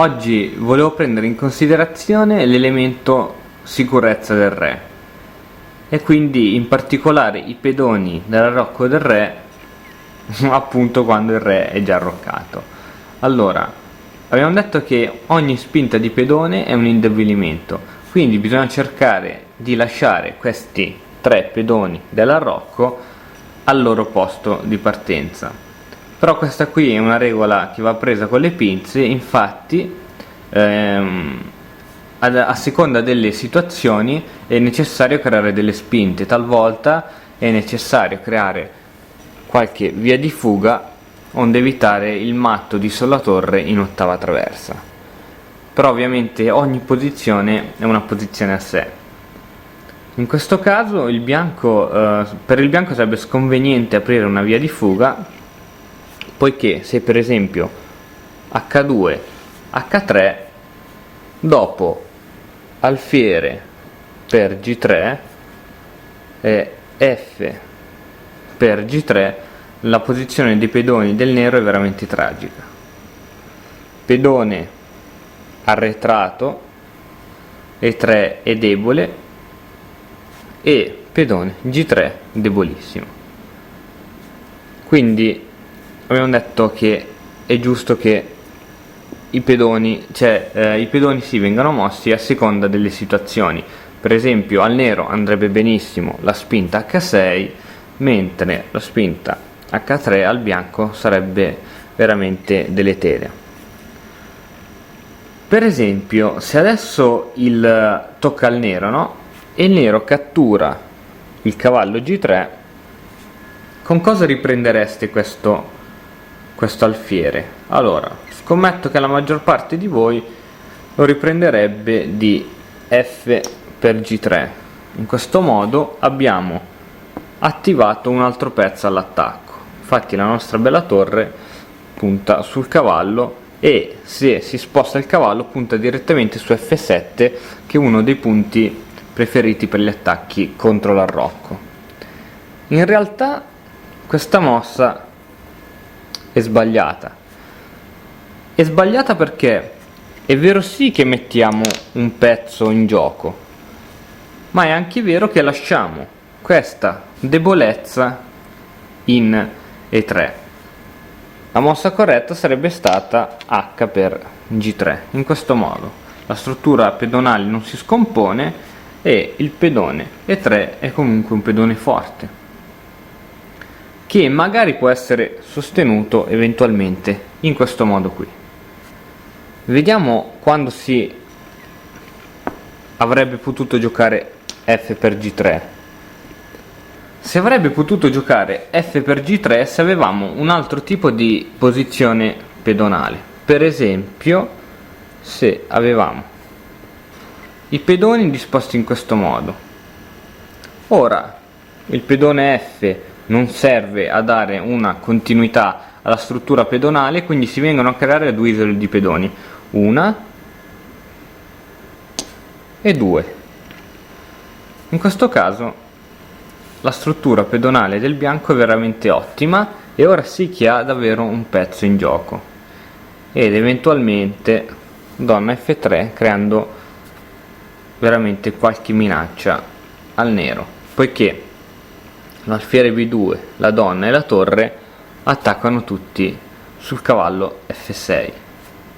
Oggi volevo prendere in considerazione l'elemento sicurezza del re e quindi in particolare i pedoni dell'arrocco del re appunto quando il re è già arroccato. Allora, abbiamo detto che ogni spinta di pedone è un indebolimento, quindi bisogna cercare di lasciare questi tre pedoni dell'arrocco al loro posto di partenza. Però questa qui è una regola che va presa con le pinze, infatti a seconda delle situazioni è necessario creare delle spinte, talvolta è necessario creare qualche via di fuga onde evitare il matto di sulla torre in ottava traversa. Però ovviamente ogni posizione è una posizione a sé. In questo caso per il bianco sarebbe sconveniente aprire una via di fuga, poiché se per esempio H2, H3, dopo alfiere per G3 e F per G3, la posizione dei pedoni del nero è veramente tragica. Pedone arretrato, E3 è debole e pedone G3 debolissimo. Quindi abbiamo detto che è giusto che i pedoni si vengano mossi a seconda delle situazioni. Per esempio al nero andrebbe benissimo la spinta H6, mentre la spinta H3 al bianco sarebbe veramente deleteria. Per esempio, se adesso tocca al nero, no? E il nero cattura il cavallo G3, con cosa riprendereste questo alfiere? Allora, scommetto che la maggior parte di voi lo riprenderebbe di F per G3. In questo modo abbiamo attivato un altro pezzo all'attacco. Infatti la nostra bella torre punta sul cavallo e se si sposta il cavallo punta direttamente su F7, che è uno dei punti preferiti per gli attacchi contro l'arrocco. In realtà questa mossa è sbagliata. È sbagliata perché è vero sì che mettiamo un pezzo in gioco, ma è anche vero che lasciamo questa debolezza in E3. La mossa corretta sarebbe stata H per G3. In questo modo la struttura pedonale non si scompone e il pedone E3 è comunque un pedone forte, che magari può essere sostenuto eventualmente in questo modo qui. Vediamo quando si avrebbe potuto giocare F per G3. Si avrebbe potuto giocare F per G3 se avevamo un altro tipo di posizione pedonale. Per esempio, se avevamo i pedoni disposti in questo modo. Ora, il pedone F non serve a dare una continuità alla struttura pedonale, quindi si vengono a creare due isole di pedoni, una e due. In questo caso la struttura pedonale del bianco è veramente ottima e ora sì che ha davvero un pezzo in gioco, ed eventualmente donna F3 creando veramente qualche minaccia al nero, poiché l'alfiere B2, la donna e la torre attaccano tutti sul cavallo F6.